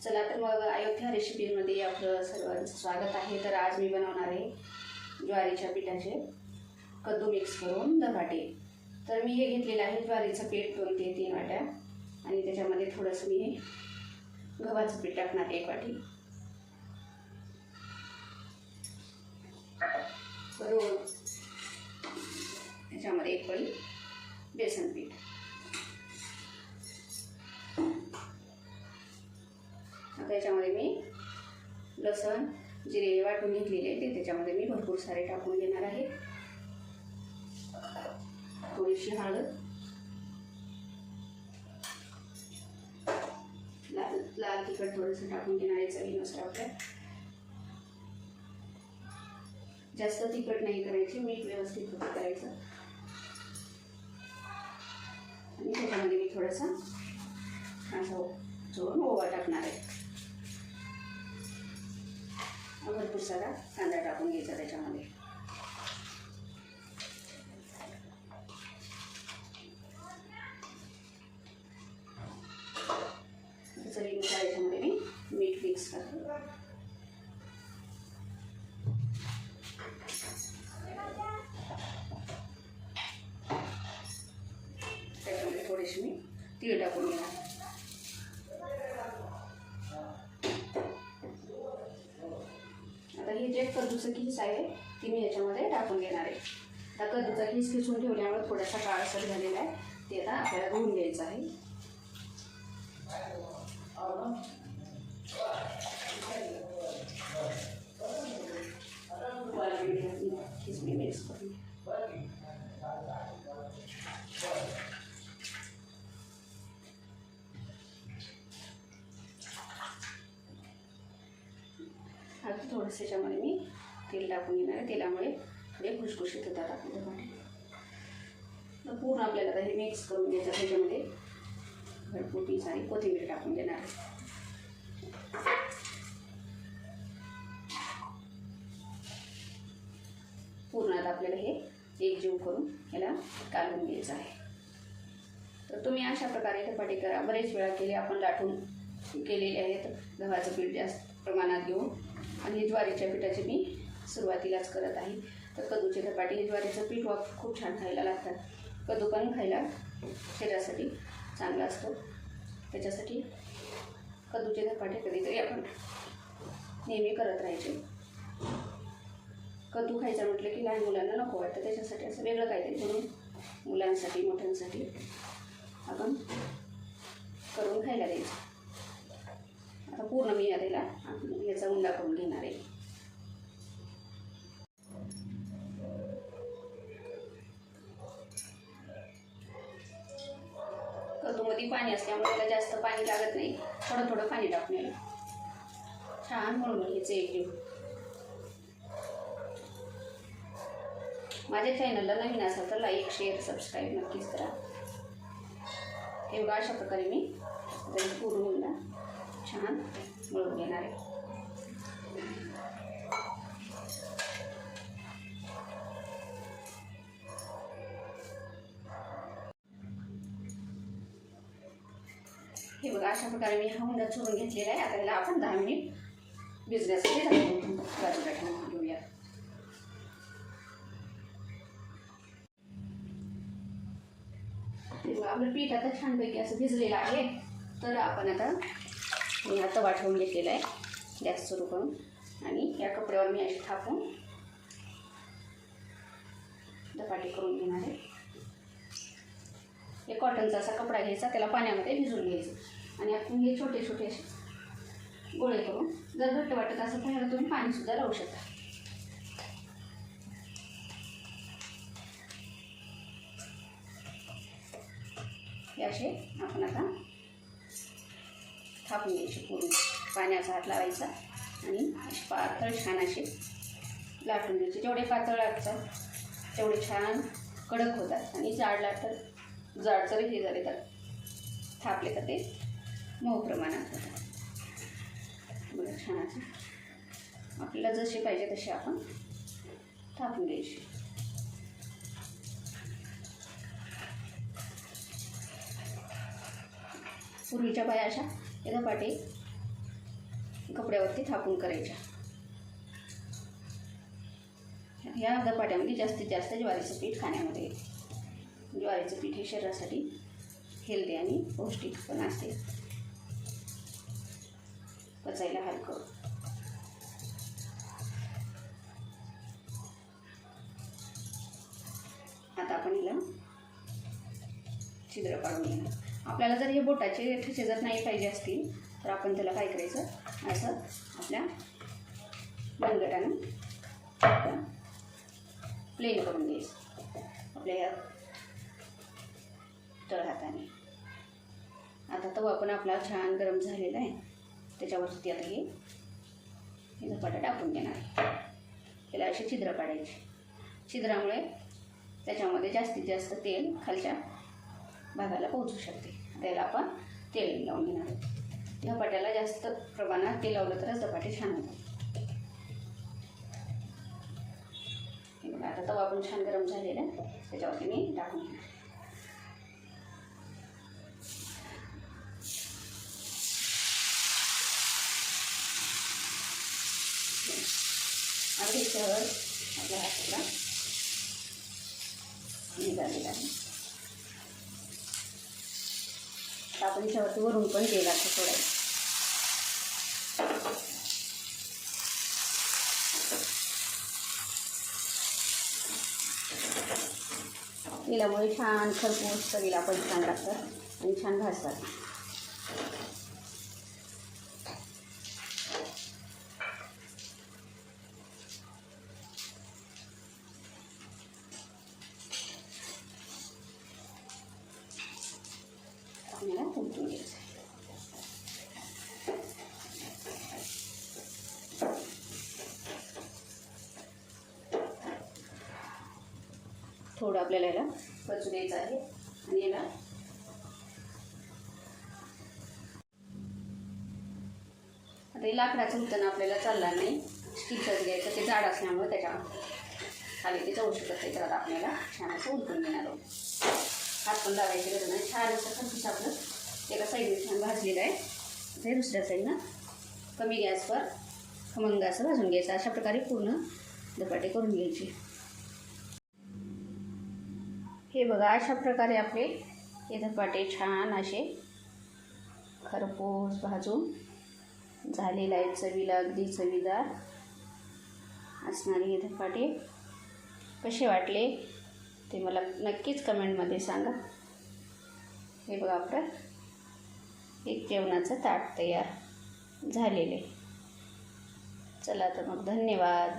चला तर मग अयोध्या रेसिपीमध्ये आपलं सर्वांचं स्वागत आहे। तर आज मी बनवणार आहे ज्वारीच्या पिठाचे कद्दू मिक्स करून धपाटे। तर मी हे घेतलेलं आहे ज्वारीचं पीठ 2 ते 3 वाट्या आणि त्याच्यामध्ये थोडंसं मी गव्हाचं पीठ टाकणार 1 वाटी। बरोबर त्याच्यामध्ये 1 पळी बेसन पीठ। आता याच्यामध्ये मी लसण जिरे वाटून घेतलेले ते त्याच्यामध्ये मी भरपूर सारे टाकून घेणार आहे। थोडीशी हळद, लाल तिखट थोडंसं टाकून घेणार आहे चवीनुसार आपल्या। जास्त तिखट नाही करायची, मीठ व्यवस्थित करायचं आणि त्याच्यामध्ये मी थोडासा असं जोडून ओवा टाकणार आहे। भरपूर सारा कांदा टाकून घ्यायचा त्याच्यामध्ये। चवीनुसार याच्यामध्ये मी मीठ मिक्स करते। त्याच्यामध्ये थोडीशी मी तीळ टाकून घेणार। आता ही जे कद्दूचं खीस आहे ती मी याच्यामध्ये टाकून घेणार आहे। आता कद्दूचा खीस खिसून ठेवल्यामुळे थोडासा काळसर झालेला आहे, ते आता आपल्याला धुवून घ्यायचं आहे। खीस मी मिक्स करून थोडंसं याच्यामध्ये मी तेल टाकून घेणार आहे। तेलामुळे थोडे खुशखुशीत होतात आपले धपाटे। पूर्ण आपल्याला आता हे मिक्स करून घ्यायचं। त्याच्यामध्ये भरपूर पीस आणि कोथिंबीर टाकून देणार आहे। पूर्ण आता आपल्याला हे एकजीव करून याला कालवून घ्यायचं आहे। तर तुम्ही अशा प्रकारे धपाटे करा। बरेच वेळा केले आपण, लाटून केलेले आहेत गव्हाचं पीठ जास्त प्रमाणात घेऊन, आणि ज्वारीच्या पिठाचे मी सुरुवातीलाच करत आहे। तर कद्दूचे धपाटे हे ज्वारीचं पीठ खूप छान खायला लागतात। कद्दू पण खायला शरीरासाठी चांगला असतो, त्याच्यासाठी कद्दूचे धपाटे कधीतरी आपण नेहमी करत राहायचे। कद्दू खायचं म्हटलं की लहान मुलांना नको वाटतं, त्याच्यासाठी असं वेगळं काहीतरी म्हणून मुलांसाठी मोठ्यांसाठी आपण करून खायला द्यायचं। आता पूर्ण मी याला याचा उंडा करून घेणार आहे। कद्दूमध्ये पाणी असल्यामुळे त्याला जास्त पाणी लागत नाही, थोडं थोडं पाणी टाकून छान मळून घ्यायचं एकजीव। माझ्या चॅनलला नवीन असाल तर लाईक, शेअर, सबस्क्राईब नक्कीच करा। हे बघा अशा प्रकारे मी पूर्ण उंडा छान मळून घेणार आहे। हे बघा अशा प्रकारे मी हा उंडा चुरून घेतलेला आहे। आता याला आपण 10 मिनिट भिजण्यासाठी बाजूला ठेवून घेऊया। आपलं पीठ आता छानपैकी असं भिजलेलं आहे। तर आपण आता मी तवा ठेवून घेतलेला आहे गॅस सुरू करून, आणि या कपड्यावर मी अशी थापून धपाटे करून घेणार आहे। एक कॉटनचा असा कपडा घ्यायचा, त्याला पाण्यामध्ये भिजवून घ्यायचं, आणि आपण हे छोटे छोटे असे गोळे करून, जर घट्ट वाटत असेल तर ह्याला तुम्ही पाणीसुद्धा लावू शकता। हे असे आपण आता थापून घ्यायचे। पूर्ण पाण्याचा हात लावायचा आणि पातळ छान असे लाटून घ्यायचे। जेवढे पातळ लागतात तेवढे छान कडक होतात, आणि जाड लाटतात जाड जरी हे झाले तर थापले तर ते मऊ प्रमाणात होतात। बघा छान असं आपल्याला जसे पाहिजे तसे आपण थापून घ्यायचे। पूर्वीच्या बाया अशा हे धपाटे कपड्यावरती थापून करायच्या. ह्या धपाट्यामध्ये जास्तीत जास्त ज्वारीचं पीठ खाण्यामध्ये येते. ज्वारीचं पीठ हे शरीरासाठी हेल्दी आणि पौष्टिक पण असते, पचायला हलकं. आता आपण हिला छिद्र काढून घेणार. आपल्याला जर हे बोटाचे ठसे जर नाही पाहिजे असतील तर आपण त्याला काय करायचं, असं आपल्या मनगटानं प्लेन करून घ्यायचं आपल्या या तळहाताने. आता तवा पण आपला छान गरम झालेला आहे, त्याच्यावरती आता हे धपाटा टाकून घेणार आहे. त्याला असे छिद्र काढायचे. छिद्रामुळे त्याच्यामध्ये जास्तीत जास्त तेल खालच्या भागाला पोहोचू शकते. त्याला आपण तेल लावून घेणार आहोत. धपाट्याला जास्त प्रमाणात तेल लावलं तरच धपाटे छान होतात. आता तवा पण छान गरम झालेला आहे, त्याच्यावरती मी टाकून घेणार. अगदी सहज आपला हा सगळा निघालेला आहे. आपण याच्यावरती वरून पण तेल असं सोडायचं. तेलामुळे छान खरपूस चवीला पण छान लागतात आणि छान भाजतात. आपल्याला उलटून घ्यायचं. थोडं आपल्याला याला पचू द्यायचं आहे आणि याला आता हे लाकडाचं होतं ना, आपल्याला चालणार नाही. स्टीलचंच घ्यायचं, ते जाड असल्यामुळे त्याच्या खाली ते जाऊ शकत नाही. तर आता आपल्याला छान असं उलटून घेणार आहोत. हात पण लावायची गरज नाही. छान असं खरपूस आपलं एका साईडने छान भाजलेलं आहे. ते दुसऱ्या साईडनं कमी गॅसवर खमंग असं भाजून घ्यायचं. अशा प्रकारे पूर्ण धपाटे करून घ्यायचे. हे बघा, अशा प्रकारे आपले हे धपाटे छान असे खरपूस भाजून झालेले आहेत. चवीला अगदी चवीदार असणारे हे धपाटे कसे वाटले ते मला नक्कीच कमेंटमध्ये सांगा. हे बघा, आपलं एक जेवणाचं ताट तयार झालेले. चला तर मग, धन्यवाद.